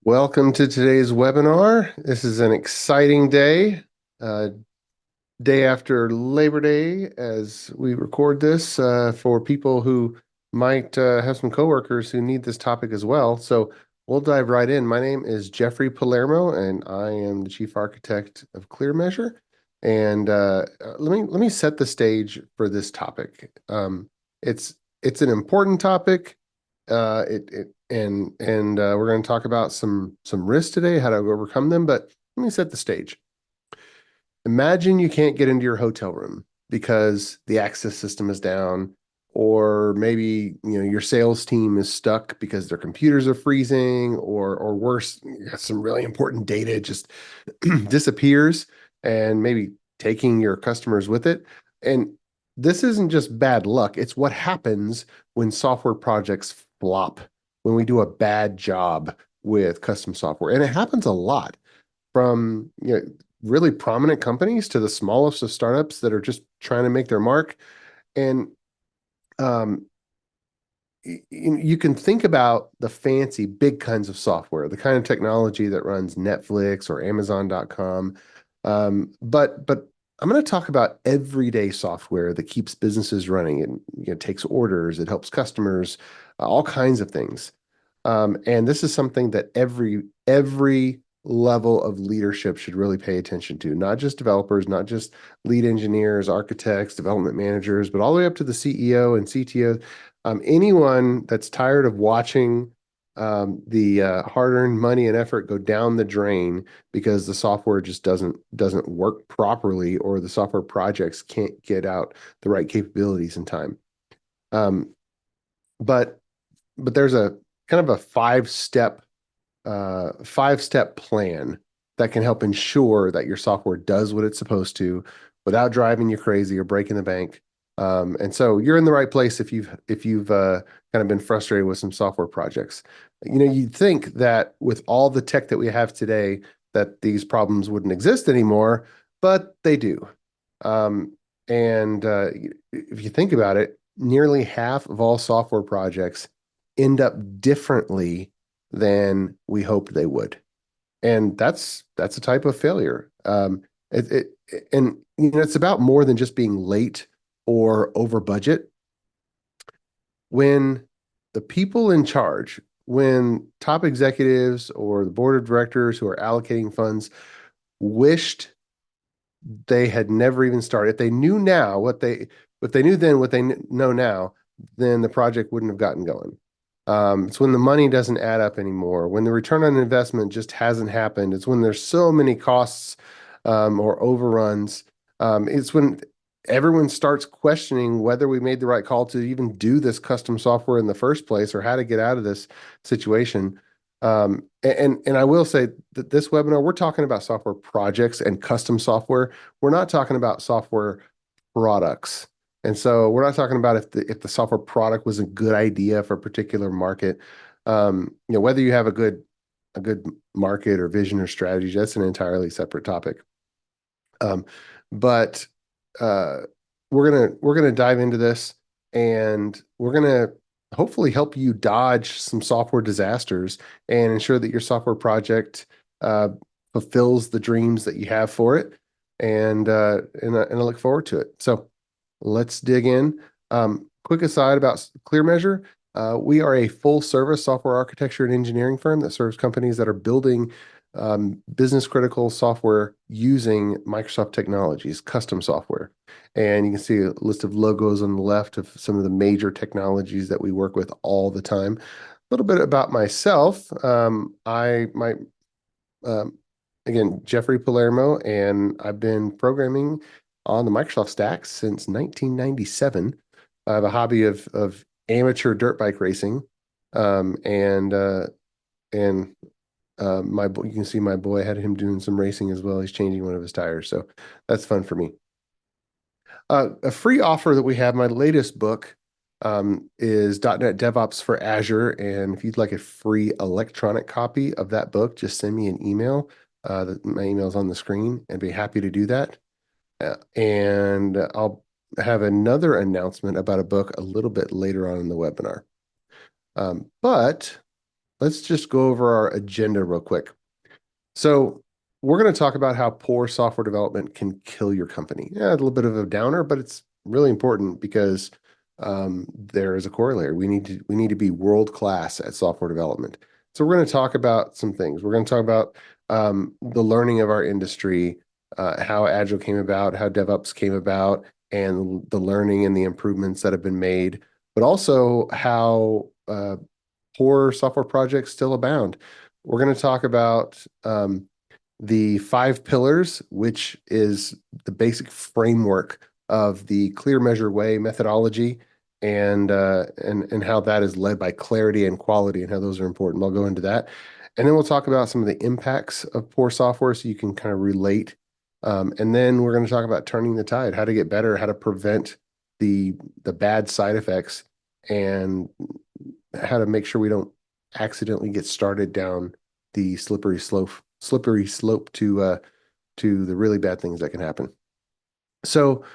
Welcome to today's webinar. This is an exciting day, uh, day after Labor Day as we record this for people who might have some coworkers who need this topic as well. So we'll dive right in. My name is Jeffrey Palermo, and I am the Chief Architect of ClearMeasure. And let me set the stage for this topic. It's an important topic. We're going to talk about some risks today, how to overcome them. But let me set the stage. Imagine you can't get into your hotel room because the access system is down, or maybe your sales team is stuck because their computers are freezing, or worse, some really important data just disappears, and maybe taking your customers with it. And this isn't just bad luck; it's what happens when software projects flop, when we do a bad job with custom software, and it happens a lot from really prominent companies to the smallest of startups that are just trying to make their mark. And um, you can think about the fancy big kinds of software, the kind of technology that runs Netflix or Amazon.com. But I'm going to talk about everyday software that keeps businesses running. It takes orders, it helps customers, all kinds of things. And this is something that every level of leadership should really pay attention to, not just developers, not just lead engineers, architects, development managers, but all the way up to the CEO and CTO. Anyone that's tired of watching the hard-earned money and effort go down the drain because the software just doesn't work properly, or the software projects can't get out the right capabilities in time. Um, but there's a kind of a five-step plan that can help ensure that your software does what it's supposed to without driving you crazy or breaking the bank. And so you're in the right place if you've kind of been frustrated with some software projects. You'd think that with all the tech that we have today, that these problems wouldn't exist anymore, but they do. And if you think about it, nearly half of all software projects end up differently than we hoped they would. And that's a type of failure. And it's about more than just being late or over budget. When the people in charge, when top executives or the board of directors who are allocating funds wished they had never even started, if they knew then what they know now, then the project wouldn't have gotten going. It's when the money doesn't add up anymore, when the return on investment just hasn't happened. It's when there's so many costs or overruns. It's when everyone starts questioning whether we made the right call to even do this custom software in the first place, or how to get out of this situation. And I will say that this webinar, we're talking about software projects and custom software. We're not talking about software products. And so we're not talking about if the software product was a good idea for a particular market. Whether you have a good market or vision or strategy, that's an entirely separate topic. But uh, we're gonna dive into this, and we're gonna hopefully help you dodge some software disasters and ensure that your software project uh, fulfills the dreams that you have for it. And I look forward to it. So let's dig in. Quick aside about ClearMeasure. We are a full service software architecture and engineering firm that serves companies that are building business critical software using Microsoft technologies, custom software. And you can see a list of logos on the left of some of the major technologies that we work with all the time. A little bit about myself. Um, again, Jeffrey Palermo, and I've been programming on the Microsoft stack since 1997. I have a hobby of amateur dirt bike racing, and you can see my boy had him doing some racing as well. He's changing one of his tires, so that's fun for me. A free offer that we have, my latest book, is .NET DevOps for Azure, and if you'd like a free electronic copy of that book, just send me an email. My email is on the screen, and be happy to do that. And I'll have another announcement about a book a little bit later on in the webinar. But let's just go over our agenda real quick. So we're going to talk about how poor software development can kill your company. Yeah, a little bit of a downer, but it's really important because there is a corollary. We need to be world class at software development. So we're going to talk about some things. We're going to talk about the learning of our industry, how Agile came about, how DevOps came about, and the learning and the improvements that have been made, but also how poor software projects still abound. We're going to talk about the five pillars, which is the basic framework of the clear measure way methodology, and how that is led by clarity and quality, and how those are important. I'll go into that, and then we'll talk about some of the impacts of poor software, so you can kind of relate. And then we're going to talk about turning the tide, how to get better, how to prevent the bad side effects, and how to make sure we don't accidentally get started down the slippery slope to the really bad things that can happen. So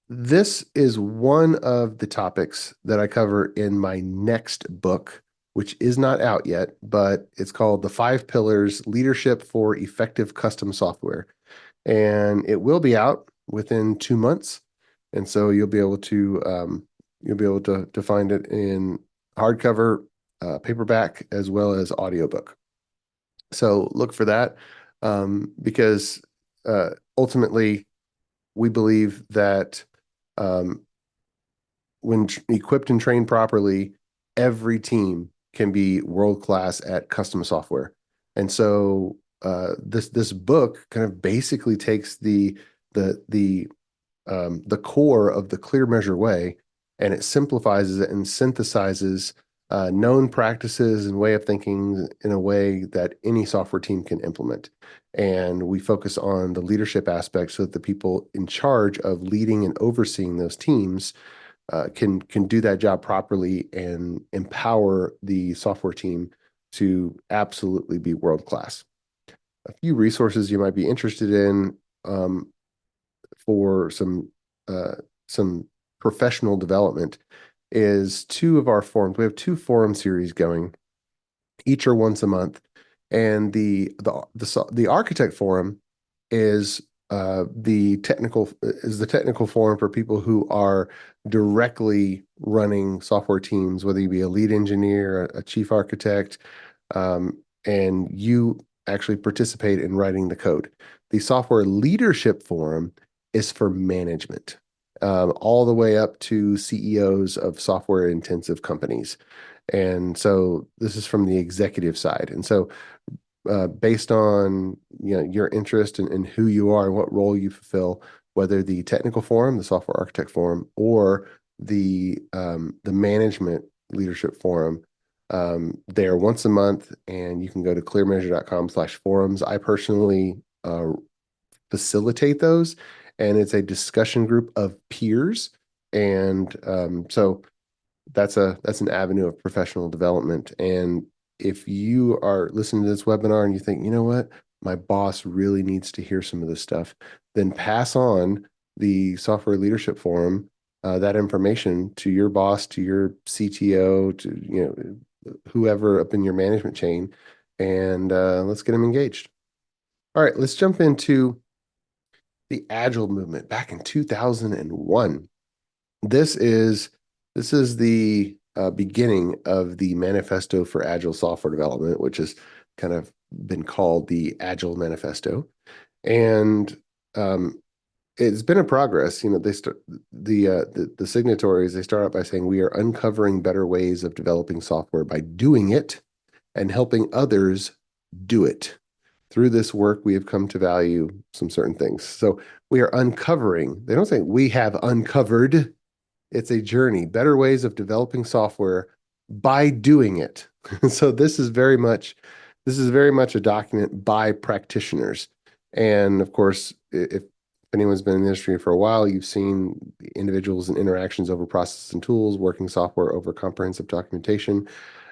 this is one of the topics that I cover in my next book, which is not out yet, but it's called The Five Pillars: Leadership for Effective Custom Software. And it will be out within 2 months. And so you'll be able to find it in hardcover, paperback, as well as audiobook. So look for that, because ultimately we believe that when equipped and trained properly, every team can be world class at custom software. And so this book kind of basically takes the core of the clear measure way, and it simplifies it and synthesizes known practices and way of thinking in a way that any software team can implement. And we focus on the leadership aspect so that the people in charge of leading and overseeing those teams can do that job properly and empower the software team to absolutely be world class. A few resources you might be interested in for some professional development is two of our forums. We have two forum series going. Each are once a month, and the architect forum is the technical forum for people who are directly running software teams, whether you be a lead engineer, a chief architect, and you actually participate in writing the code. The software leadership forum is for management, all the way up to CEOs of software intensive companies. And so this is from the executive side. And so based on your interest in who you are and what role you fulfill, whether the technical forum, the software architect forum, or the management leadership forum, they are once a month, and you can go to clearmeasure.com/forums. I personally facilitate those, and it's a discussion group of peers. And so that's an avenue of professional development. And if you are listening to this webinar and you think, you know what, my boss really needs to hear some of this stuff, then pass on the software leadership forum, that information to your boss, to your CTO, to whoever up in your management chain, and let's get them engaged. All right, let's jump into the Agile movement back in 2001. This is the beginning of the Manifesto for Agile Software Development, which has kind of been called the Agile Manifesto. And it's been a progress. They start the signatories. They start out by saying, we are uncovering better ways of developing software by doing it and helping others do it. Through this work, we have come to value some certain things. So we are uncovering. They don't say we have uncovered. It's a journey, better ways of developing software by doing it. So this is very much a document by practitioners. And of course, if anyone's been in the industry for a while, you've seen individuals and interactions over processes and tools, working software over comprehensive documentation,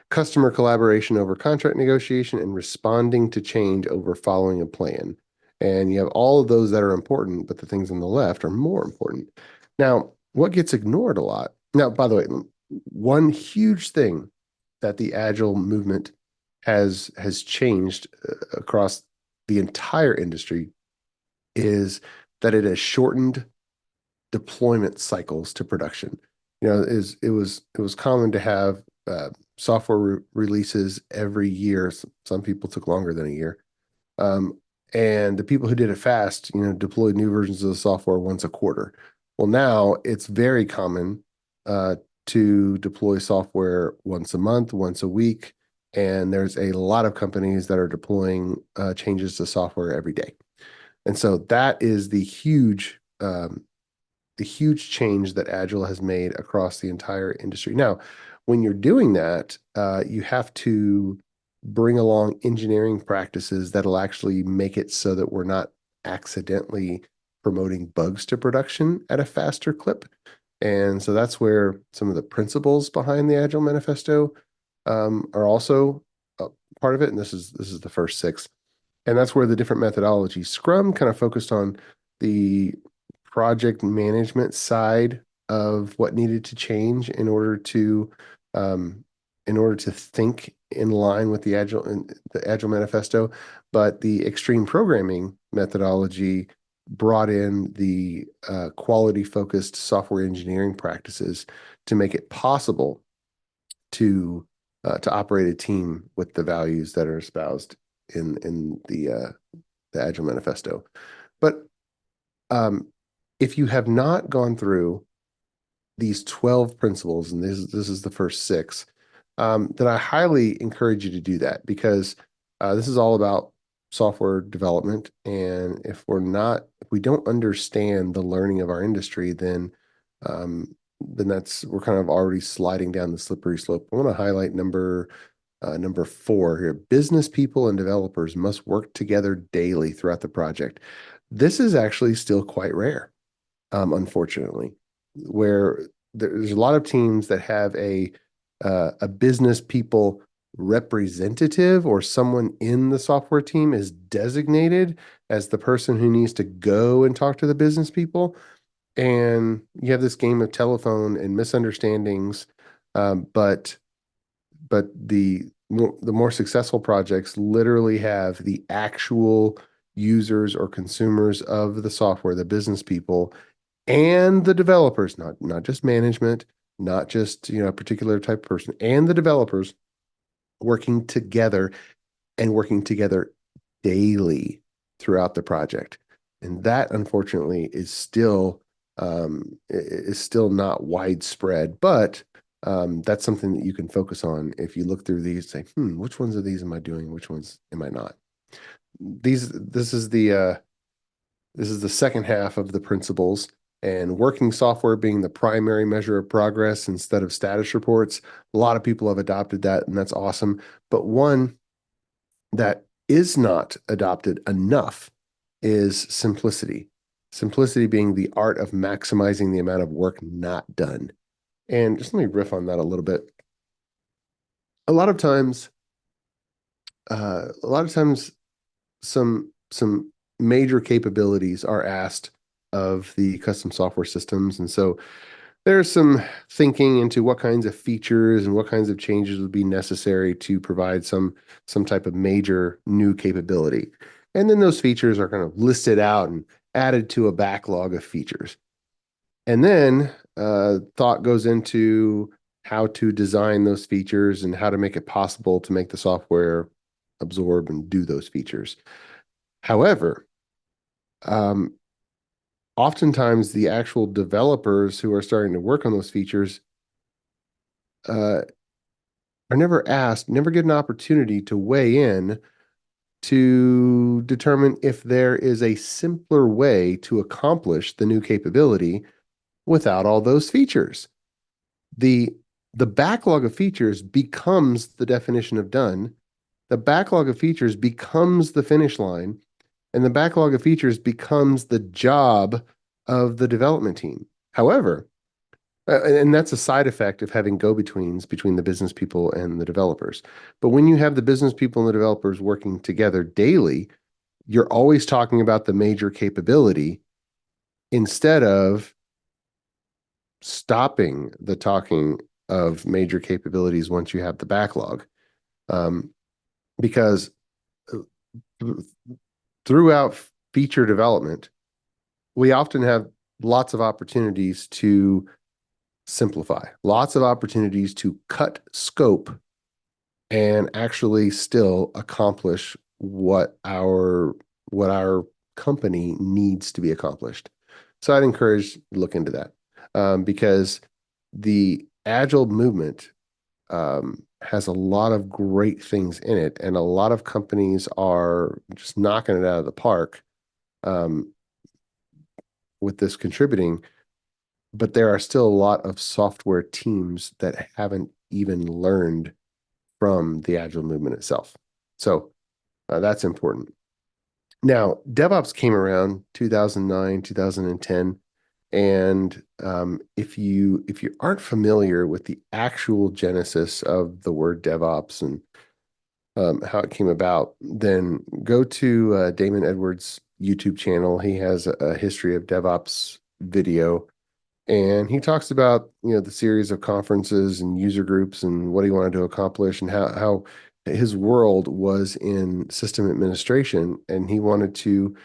customer collaboration over contract negotiation, and responding to change over following a plan. And you have all of those that are important, but the things on the left are more important. Now, what gets ignored a lot? Now, by the way, one huge thing that the Agile movement has changed across the entire industry is that it has shortened deployment cycles to production. It was common to have software releases every year. Some people took longer than a year. Um, and the people who did it fast, deployed new versions of the software once a quarter. Well, now it's very common uh, to deploy software once a month, once a week, and there's a lot of companies that are deploying changes to software every day. And so that is the huge change that Agile has made across the entire industry. Now, when you're doing that, you have to bring along engineering practices that'll actually make it so that we're not accidentally promoting bugs to production at a faster clip. And so that's where some of the principles behind the Agile Manifesto are also part of it. And this is the first six. And that's where the different methodologies. Scrum kind of focused on the project management side of what needed to change um, in order to think in line with the Agile Manifesto. But the extreme programming methodology brought in the quality focused software engineering practices to make it possible to operate a team with the values that are espoused in the Agile Manifesto. But um, if you have not gone through these 12 principles, and this is the first six, then I highly encourage you to do that because this is all about software development. And if we don't understand the learning of our industry, then we're kind of already sliding down the slippery slope. I want to highlight number four here. Business people and developers must work together daily throughout the project. This is actually still quite rare, unfortunately, where there's a lot of teams that have a business people representative or someone in the software team is designated as the person who needs to go and talk to the business people. And you have this game of telephone and misunderstandings. But the more successful projects literally have the actual users or consumers of the software, the business people, and the developers, not just management, not just a particular type of person, and the developers working together and working together daily throughout the project. And that, unfortunately, is still not widespread, but that's something that you can focus on if you look through these, say, which ones of these am I doing? Which ones am I not? This is the second half of the principles, and working software being the primary measure of progress instead of status reports. A lot of people have adopted that, and that's awesome. But one that is not adopted enough is simplicity. Simplicity being the art of maximizing the amount of work not done. And just let me riff on that a little bit. A lot of times, a lot of times, some major capabilities are asked of the custom software systems, and so there's some thinking into what kinds of features and what kinds of changes would be necessary to provide some type of major new capability. And then those features are kind of listed out and added to a backlog of features. And then thought goes into how to design those features and how to make it possible to make the software absorb and do those features. However, um, oftentimes the actual developers who are starting to work on those features uh, are never asked, never get an opportunity to weigh in to determine if there is a simpler way to accomplish the new capability without all those features. The the backlog of features becomes the definition of done. The backlog of features becomes the finish line, and the backlog of features becomes the job of the development team. However, and that's a side effect of having go-betweens between the business people and the developers. But when you have the business people and the developers working together daily, you're always talking about the major capability instead of stopping the talking of major capabilities once you have the backlog. Um, because throughout feature development, we often have lots of opportunities to simplify, lots of opportunities to cut scope and actually still accomplish what our company needs to be accomplished. So I'd encourage look into that, because the agile movement has a lot of great things in it, and a lot of companies are just knocking it out of the park um, with this contributing. But there are still a lot of software teams that haven't even learned from the agile movement itself. So that's important. Now, DevOps came around 2009, 2010, and if you aren't familiar with the actual genesis of the word DevOps and how it came about, then go to Damon Edwards' YouTube channel. He has a history of DevOps video, and he talks about, the series of conferences and user groups and what he wanted to accomplish and how his world was in system administration, and he wanted to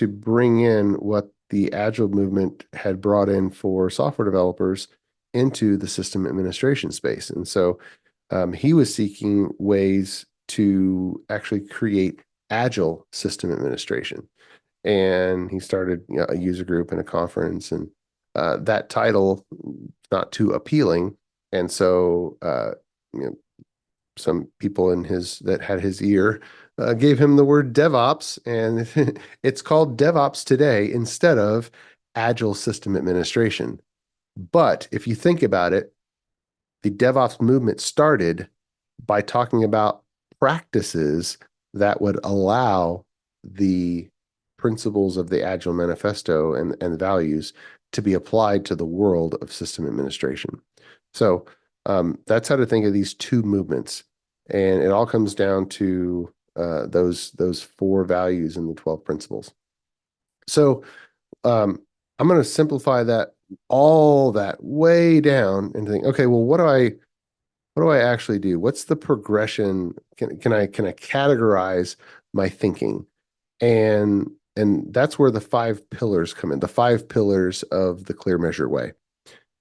bring in what the agile movement had brought in for software developers into the system administration space. And so he was seeking ways to actually create agile system administration. And he started, a user group and a conference, and that title not too appealing. And so, some people that had his ear gave him the word DevOps, and it's called DevOps today instead of Agile System Administration. But if you think about it, the DevOps movement started by talking about practices that would allow the principles of the Agile Manifesto and the values to be applied to the world of system administration. So that's how to think of these two movements. And it all comes down to those four values and the 12 principles. So I'm going to simplify all that way down and think, okay, well, what do I actually do? What's the progression? Can I categorize my thinking? And that's where the 5 pillars come in, the 5 pillars of the Clear Measure way.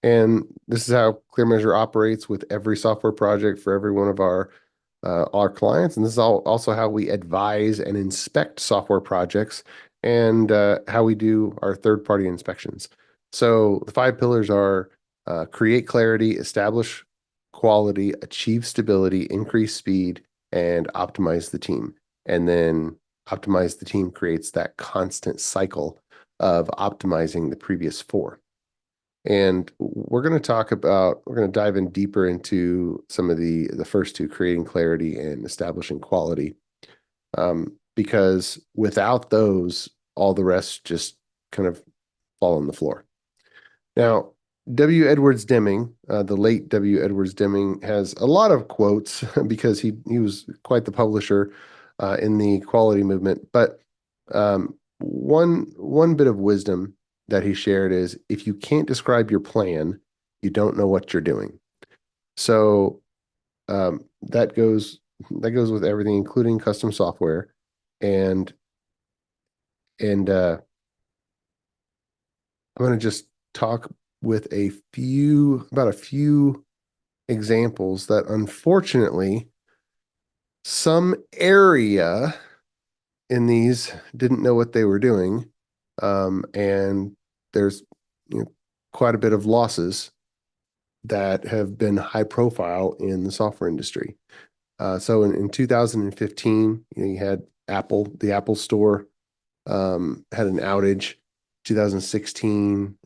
And this is how Clear Measure operates with every software project for every one of our clients. And this is also how we advise and inspect software projects, and how we do our third-party inspections. So the 5 pillars are create clarity, establish quality, achieve stability, increase speed, and optimize the team. And then optimize the team creates that constant cycle of optimizing the previous 4. And we're going to dive in deeper into some of the first 2, creating clarity and establishing quality. Because without those, all the rest just kind of fall on the floor. Now, W. Edwards Deming, the late W. Edwards Deming, has a lot of quotes because he was quite the publisher in the quality movement. But one bit of wisdom that he shared is, if you can't describe your plan, you don't know what you're doing. So that goes with everything, including custom software. And I'm going to just talk with about a few examples that, unfortunately, some area in these didn't know what they were doing. And there's quite a bit of losses that have been high profile in the software industry. So in 2015, you had Apple, the Apple Store had an outage. 2016,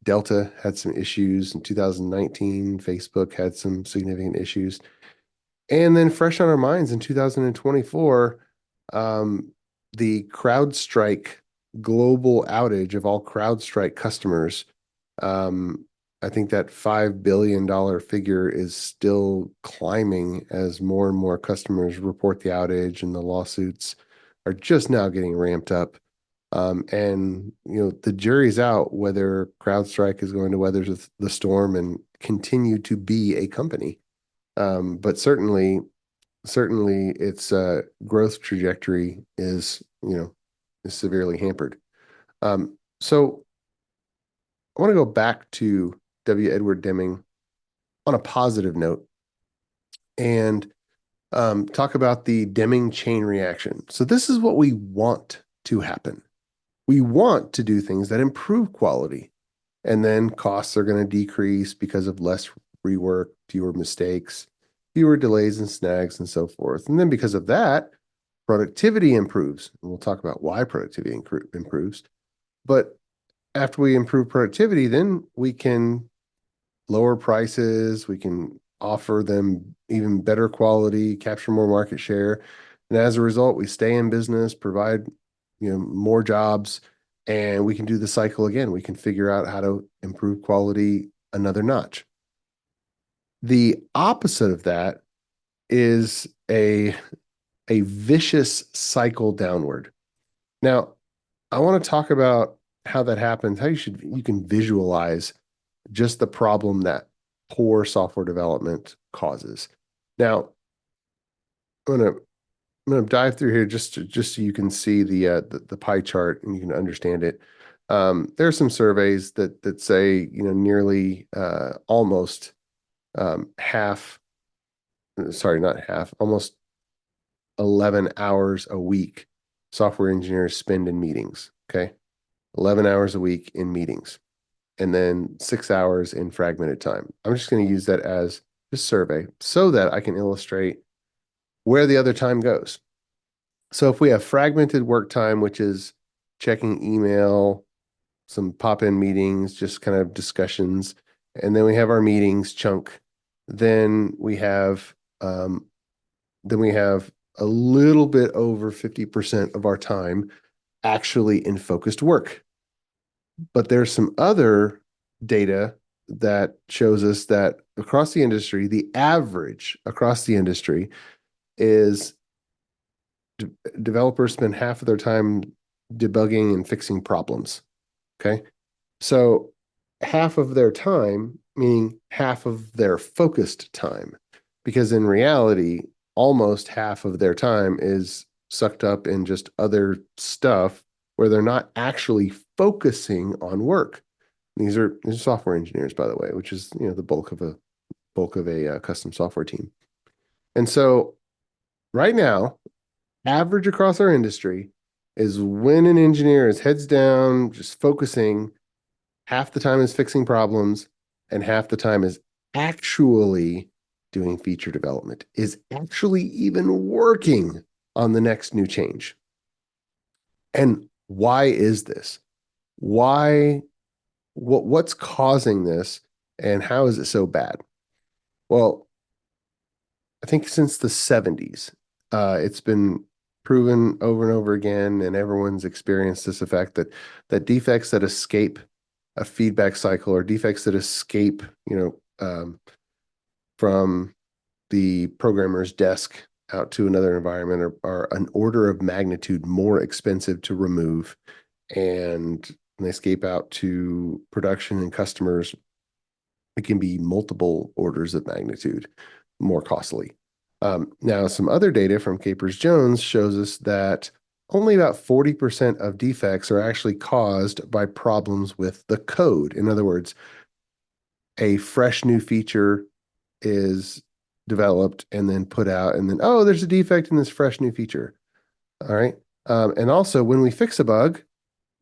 Delta had some issues. In 2019, Facebook had some significant issues. And then fresh on our minds in 2024, the CrowdStrike global outage of all CrowdStrike customers. I think that $5 billion figure is still climbing as more and more customers report the outage, and the lawsuits are just now getting ramped up. And the jury's out whether CrowdStrike is going to weather the storm and continue to be a company. But certainly certainly its growth trajectory is, is severely hampered. So I want to go back to W. Edward Deming on a positive note and talk about the Deming chain reaction. So this is what we want to happen. We want to do things that improve quality, and then costs are going to decrease because of less rework, fewer mistakes, fewer delays and snags, and so forth. And then because of that, productivity improves. And we'll talk about why productivity improves. But after we improve productivity, then we can lower prices, we can offer them even better quality, capture more market share. And as a result, we stay in business, provide, more jobs, and we can do the cycle again. We can figure out how to improve quality another notch. The opposite of that is a vicious cycle downward. Now, I want to talk about how that happens, how you can visualize just the problem that poor software development causes. Now, I'm gonna dive through here just so you can see the pie chart and you can understand it. There are some surveys that say, nearly almost half, sorry, not half, almost 11 hours a week software engineers spend in meetings. Okay. 11 hours a week in meetings, and then 6 hours in fragmented time. I'm just going to use that as a survey so that I can illustrate where the other time goes. So if we have fragmented work time, which is checking email, some pop-in meetings, just kind of discussions, and then we have our meetings chunk, then we have a little bit over 50% of our time actually in focused work. But there's some other data that shows us that across the industry, the average across the industry is developers spend half of their time debugging and fixing problems. Okay. So half of their time, meaning half of their focused time, because in reality, almost half of their time is sucked up in just other stuff where they're not actually focusing on work. These are software engineers, by the way, which is, the bulk of a custom software team. And so right now, average across our industry is when an engineer is heads down, just focusing, half the time is fixing problems, and half the time is actually doing feature development, is actually even working on the next new change. And why is this? What's causing this, and how is it so bad? Well, I think since the 70s, it's been proven over and over again, and everyone's experienced this effect that defects that escape a feedback cycle, or defects that escape, from the programmer's desk out to another environment are an order of magnitude more expensive to remove, and when they escape out to production and customers, it can be multiple orders of magnitude more costly. Now, some other data from Capers-Jones shows us that only about 40% of defects are actually caused by problems with the code. In other words, a fresh new feature is developed and then put out, and then, oh, there's a defect in this fresh new feature. All right. And also, when we fix a bug,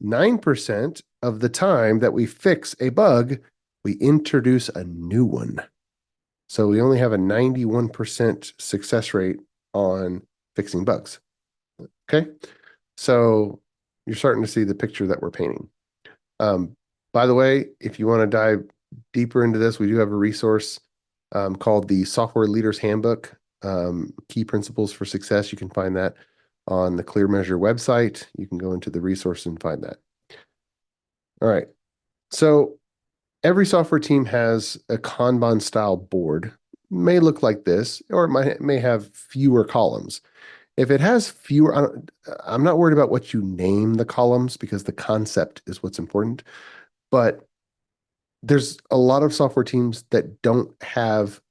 9% of the time that we fix a bug, we introduce a new one. So we only have a 91% success rate on fixing bugs. Okay. So you're starting to see the picture that we're painting. By the way, if you want to dive deeper into this, we do have a resource called the Software Leaders Handbook, Key Principles for Success. You can find that on the Clear Measure website. You can go into the resource and find that. All right. So every software team has a Kanban style board. It may look like this, or it may have fewer columns. If it has fewer, I'm not worried about what you name the columns, because the concept is what's important. But there's a lot of software teams that don't have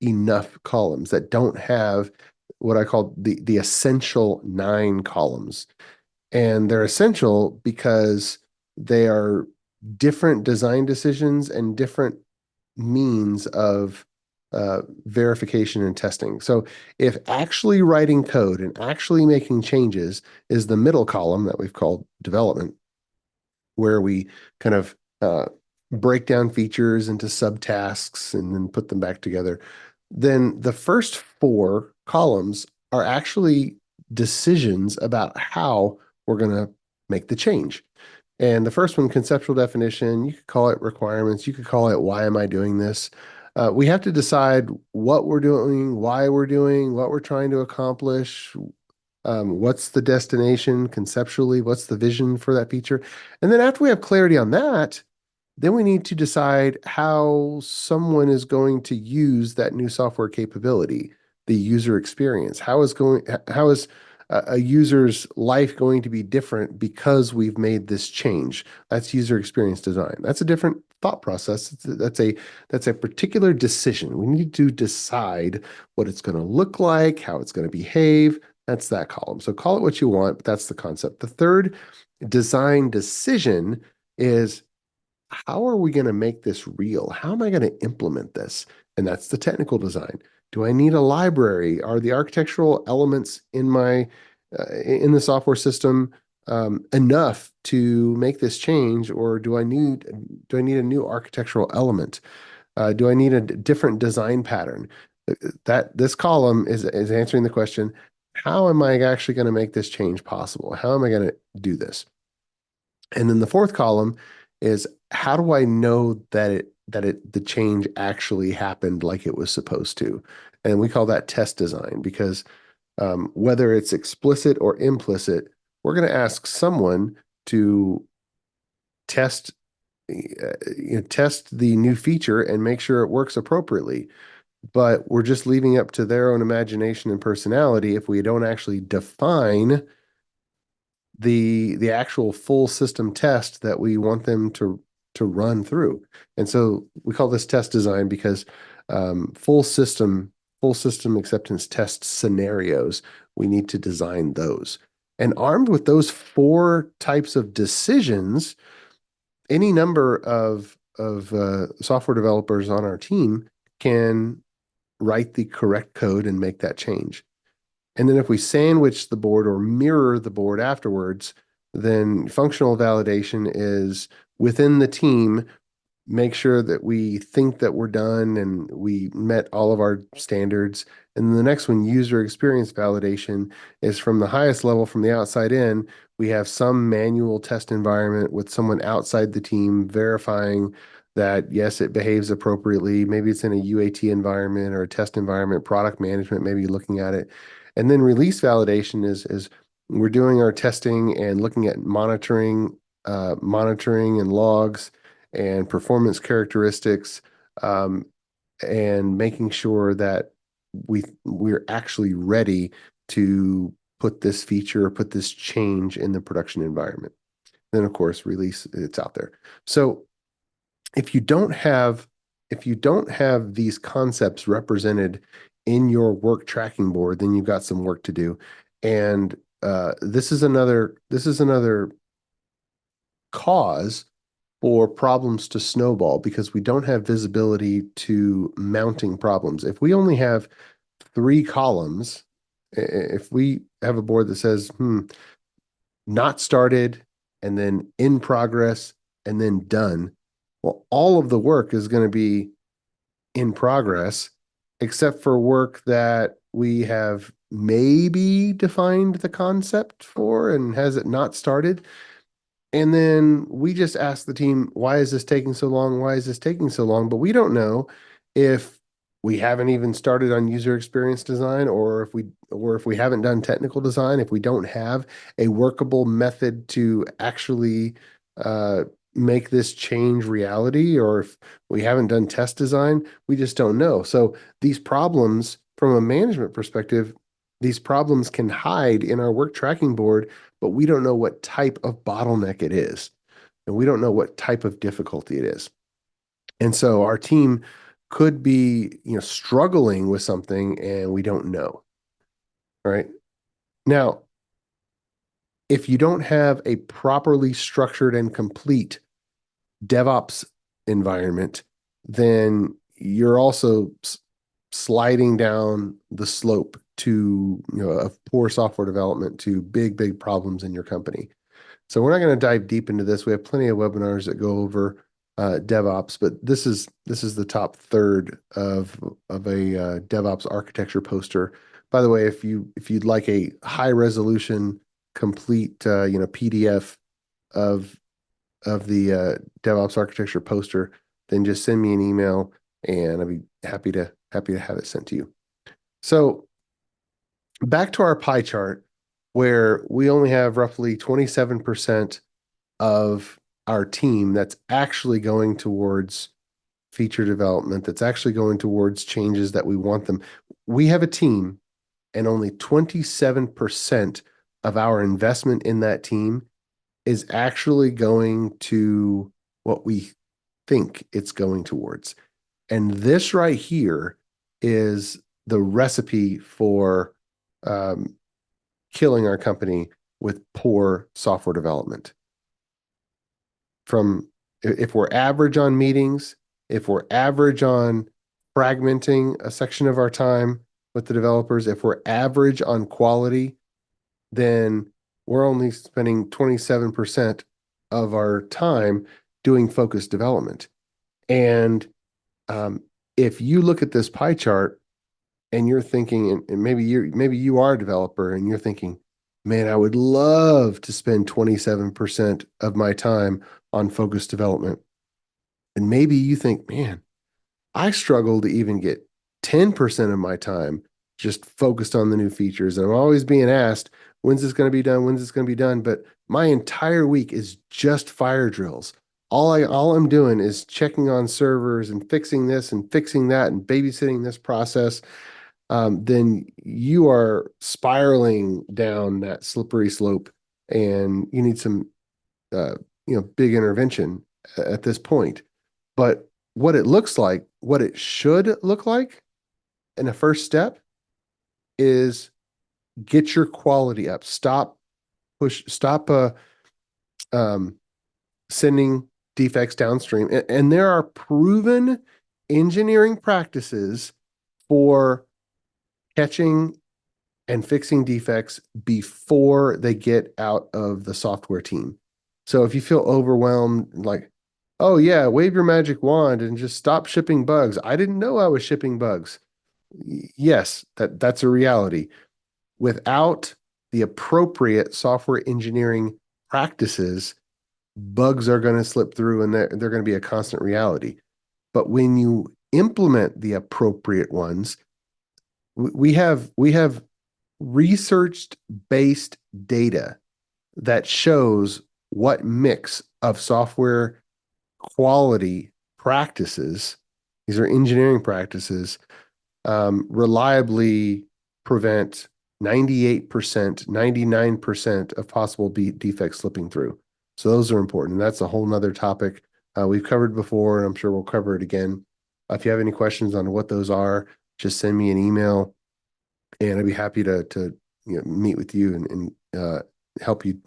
enough columns, that don't have what I call the essential 9 columns. And they're essential because they are different design decisions and different means of verification and testing. So if actually writing code and actually making changes is the middle column that we've called development, where we kind of break down features into subtasks and then put them back together, then the first 4 columns are actually decisions about how we're going to make the change. And the first one, conceptual definition, you could call it requirements, you could call it why am I doing this? We have to decide what we're doing, why we're doing, what we're trying to accomplish, what's the destination conceptually, what's the vision for that feature. And then after we have clarity on that, then we need to decide how someone is going to use that new software capability, the user experience. How is a user's life going to be different because we've made this change? That's user experience design. That's a different thought process. That's a particular decision. We need to decide what it's going to look like, how it's going to behave. That's that column. So call it what you want, but that's the concept. The third design decision is, how are we going to make this real? How am I going to implement this? And that's the technical design. Do I need a library? Are the architectural elements in my in the software system enough to make this change, or do I need a new architectural element? Do I need a different design pattern? That this column is answering the question, how am I actually going to make this change possible? How am I going to do this? And then the fourth column is, how do I know that the change actually happened like it was supposed to? And we call that test design, because whether it's explicit or implicit, we're going to ask someone to test test the new feature and make sure it works appropriately. But we're just leaving up to their own imagination and personality if we don't actually define the actual full system test that we want them to run through. And so we call this test design because full system acceptance test scenarios, we need to design those. And armed with those 4 types of decisions, any number of software developers on our team can write the correct code and make that change. And then if we sandwich the board or mirror the board afterwards, then functional validation is within the team, make sure that we think that we're done and we met all of our standards. And then the next one, user experience validation, is from the highest level, from the outside in. We have some manual test environment with someone outside the team verifying that, yes, it behaves appropriately. Maybe it's in a UAT environment or a test environment, product management, maybe looking at it. And then release validation is we're doing our testing and looking at monitoring and logs and performance characteristics, and making sure that we're actually ready to put this feature or put this change in the production environment. Then, of course, release, it's out there. So if you don't have these concepts represented in your work tracking board, then you've got some work to do. And this is another cause for problems to snowball, because we don't have visibility to mounting problems. If we only have 3 columns, if we have a board that says, not started, and then in progress, and then done, well, all of the work is going to be in progress, except for work that we have maybe defined the concept for and has it not started. And then we just ask the team, why is this taking so long? Why is this taking so long? But we don't know if we haven't even started on user experience design, or if we haven't done technical design, if we don't have a workable method to actually make this change reality, or if we haven't done test design, we just don't know. So these problems, from a management perspective, these problems can hide in our work tracking board, but we don't know what type of bottleneck it is. And we don't know what type of difficulty it is. And so our team could be, struggling with something and we don't know. right? Now, if you don't have a properly structured and complete DevOps environment, then you're also sliding down the slope to, of poor software development to big, big problems in your company. So we're not going to dive deep into this. We have plenty of webinars that go over DevOps, but this is the top third of a DevOps architecture poster. By the way, if you'd like a high resolution, complete PDF of the DevOps architecture poster, then just send me an email and I'll be happy to have it sent to you. So back to our pie chart where we only have roughly 27% of our team that's actually going towards feature development, that's actually going towards changes that we want them. We have a team and only 27% of our investment in that team is actually going to what we think it's going towards. And this right here is the recipe for killing our company with poor software development. From if we're average on meetings, if we're average on fragmenting a section of our time with the developers, if we're average on quality, then we're only spending 27% of our time doing focused development. And if you look at this pie chart and you're thinking, and maybe you are a developer and you're thinking, man, I would love to spend 27% of my time on focused development. And maybe you think, man, I struggle to even get 10% of my time just focused on the new features. And I'm always being asked, when's this going to be done? When's this going to be done? But my entire week is just fire drills. All I'm doing is checking on servers and fixing this and fixing that and babysitting this process. Then you are spiraling down that slippery slope, and you need some, big intervention at this point. But what it looks like, what it should look like in a first step is get your quality up. Stop sending defects downstream. And there are proven engineering practices for catching and fixing defects before they get out of the software team. So if you feel overwhelmed, like, oh yeah, wave your magic wand and just stop shipping bugs. I didn't know I was shipping bugs. Yes, that's a reality. Without the appropriate software engineering practices, bugs are going to slip through and they're going to be a constant reality. But when you implement the appropriate ones, we have researched based data that shows what mix of software quality practices, these are engineering practices, reliably prevent 98%, 99% of possible defects slipping through. So those are important. That's a whole nother topic we've covered before, and I'm sure we'll cover it again. If you have any questions on what those are, just send me an email, and I'd be happy to meet with you and help you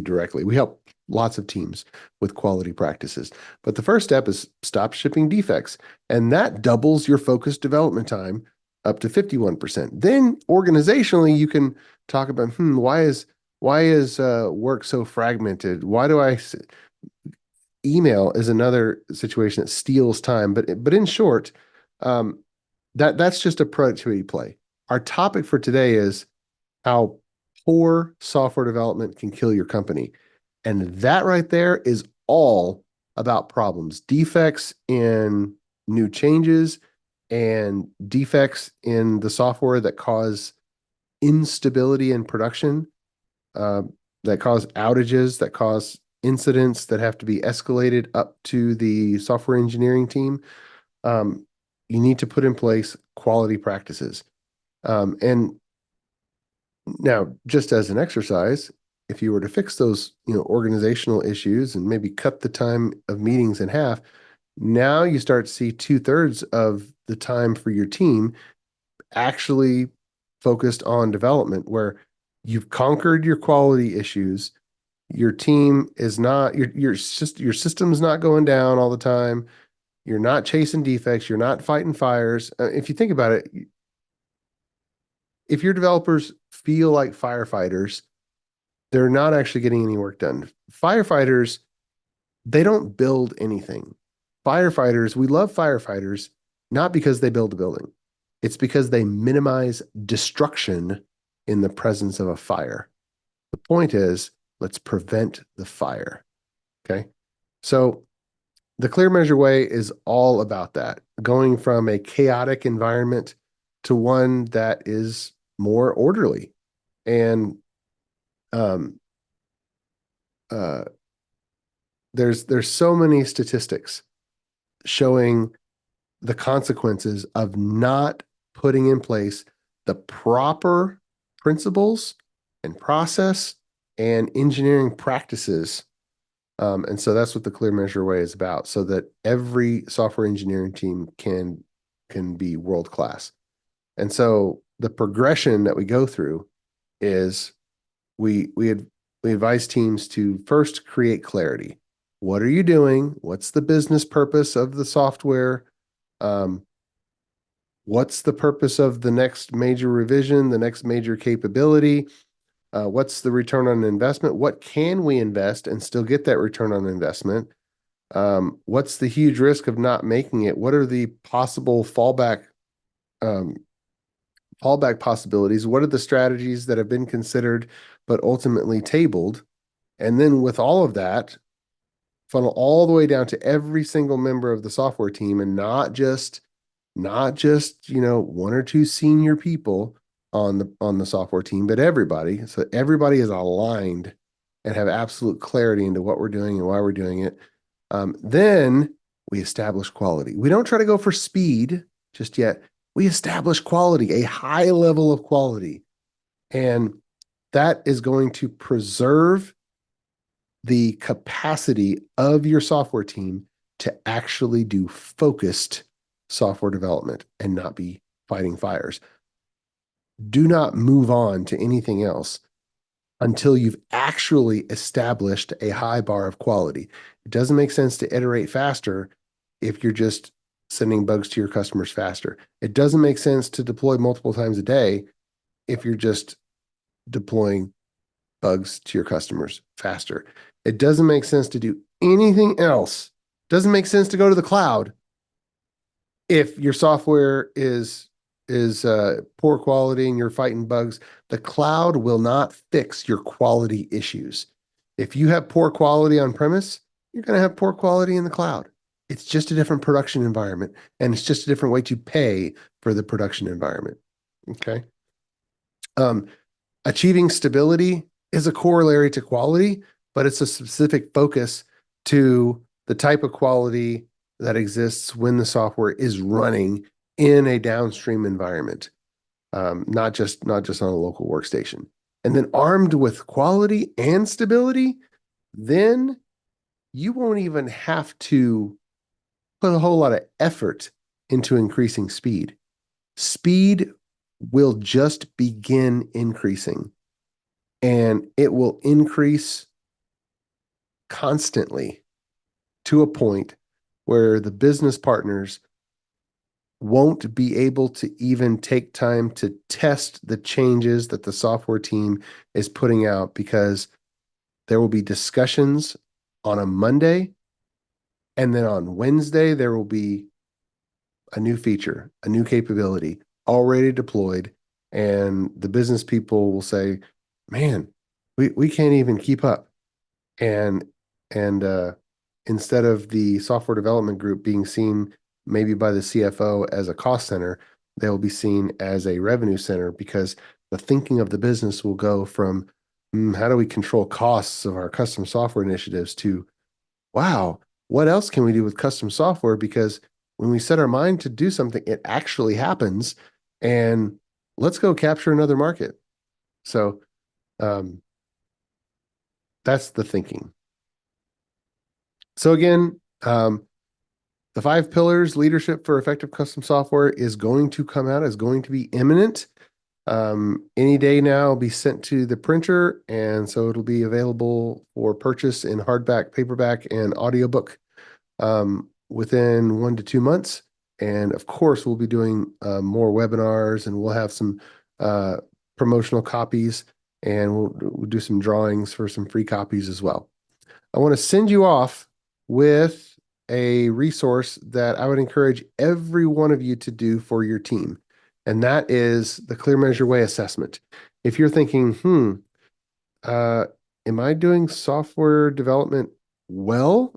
directly. We help lots of teams with quality practices. But the first step is stop shipping defects, and that doubles your focused development time up to 51%. Then organizationally, you can talk about, why is work so fragmented? Why do email is another situation that steals time. But in short, that's just a productivity play. Our topic for today is how poor software development can kill your company. And that right there is all about problems, defects in new changes and defects in the software that cause instability in production, that cause outages, that cause incidents that have to be escalated up to the software engineering team. You need to put in place quality practices. And now, just as an exercise, if you were to fix those, organizational issues and maybe cut the time of meetings in half, now you start to see 2/3 of the time for your team actually focused on development where you've conquered your quality issues. Your team is not your system's not going down all the time. You're not chasing defects. You're not fighting fires. If you think about it, if your developers feel like firefighters, they're not actually getting any work done. Firefighters, they don't build anything. Firefighters, we love firefighters, not because they build a building. It's because they minimize destruction in the presence of a fire. The point is, let's prevent the fire. Okay. So the clear measure way is all about that, going from a chaotic environment to one that is more orderly. And um, uh, there's so many statistics showing the consequences of not putting in place the proper principles and process and engineering practices. And so that's what the clear measure way is about, so that every software engineering team can be world class. And so the progression that we go through is we advise teams to first create clarity. What are you doing? What's the business purpose of the software? What's the purpose of the next major revision, the next major capability? What's the return on investment? What can we invest and still get that return on investment? What's the huge risk of not making it? What are the possible fallback possibilities? What are the strategies that have been considered but ultimately tabled? And then with all of that, funnel all the way down to every single member of the software team, and not just one or two senior people on the software team, but everybody. So everybody is aligned and have absolute clarity into what we're doing and why we're doing it. Then we establish quality. We don't try to go for speed just yet. We establish quality, a high level of quality. And that is going to preserve the capacity of your software team to actually do focused software development and not be fighting fires. Do not move on to anything else until you've actually established a high bar of quality. It doesn't make sense to iterate faster if you're just sending bugs to your customers faster. It doesn't make sense to deploy multiple times a day if you're just deploying bugs to your customers faster. It doesn't make sense to do anything else. It doesn't make sense to go to the cloud if your software is poor quality and you're fighting bugs. The cloud will not fix your quality issues. If you have poor quality on premise, you're going to have poor quality in the cloud. It's just a different production environment, and it's just a different way to pay for the production environment. Okay. Achieving stability is a corollary to quality, but it's a specific focus to the type of quality that exists when the software is running in a downstream environment, not just on a local workstation. And then armed with quality and stability, then you won't even have to put a whole lot of effort into increasing speed. Speed will just begin increasing, and it will increase constantly to a point where the business partners won't be able to even take time to test the changes that the software team is putting out, because there will be discussions on a Monday, and then on Wednesday, there will be a new feature, a new capability already deployed, and the business people will say, man, we can't even keep up. And instead of the software development group being seen maybe by the CFO as a cost center, they'll be seen as a revenue center, because the thinking of the business will go from how do we control costs of our custom software initiatives to, wow, what else can we do with custom software? Because when we set our mind to do something, it actually happens, and let's go capture another market. So that's the thinking. So again, the 5 pillars leadership for effective custom software is going to come out, is going to be imminent. Any day now will be sent to the printer, and so it'll be available for purchase in hardback, paperback, and audiobook within 1 to 2 months. And of course, we'll be doing more webinars, and we'll have some uh, promotional copies, and we'll do some drawings for some free copies as well. I want to send you off with a resource that I would encourage every one of you to do for your team, and that is the Clear Measure Way assessment. If you're thinking, uh, am I doing software development well,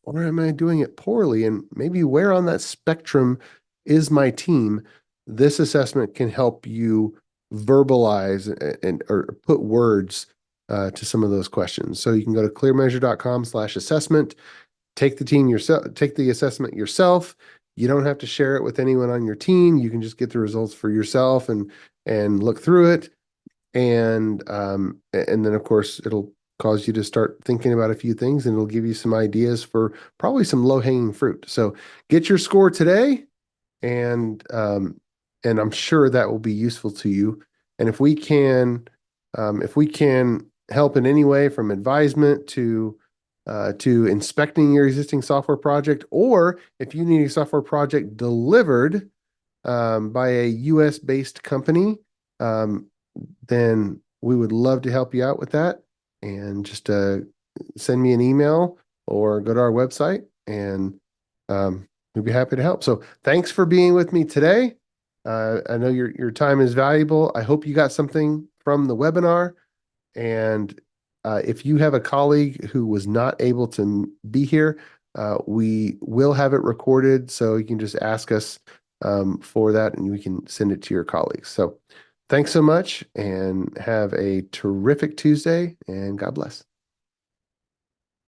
or am I doing it poorly? And maybe where on that spectrum is my team? This assessment can help you verbalize and or put words to some of those questions. So you can go to clearmeasure.com/assessment, take the team yourself, take the assessment yourself. You don't have to share it with anyone on your team. You can just get the results for yourself and look through it. And then of course it'll cause you to start thinking about a few things, and it'll give you some ideas for probably some low-hanging fruit. So get your score today, and I'm sure that will be useful to you. And if we can help in any way, from advisement to inspecting your existing software project, or if you need a software project delivered by a US based company, then we would love to help you out with that. And just send me an email or go to our website, and we'd be happy to help. So thanks for being with me today. I know your time is valuable. I hope you got something from the webinar. And if you have a colleague who was not able to be here, we will have it recorded. So you can just ask us for that, and we can send it to your colleagues. So thanks so much, and have a terrific Tuesday, and God bless.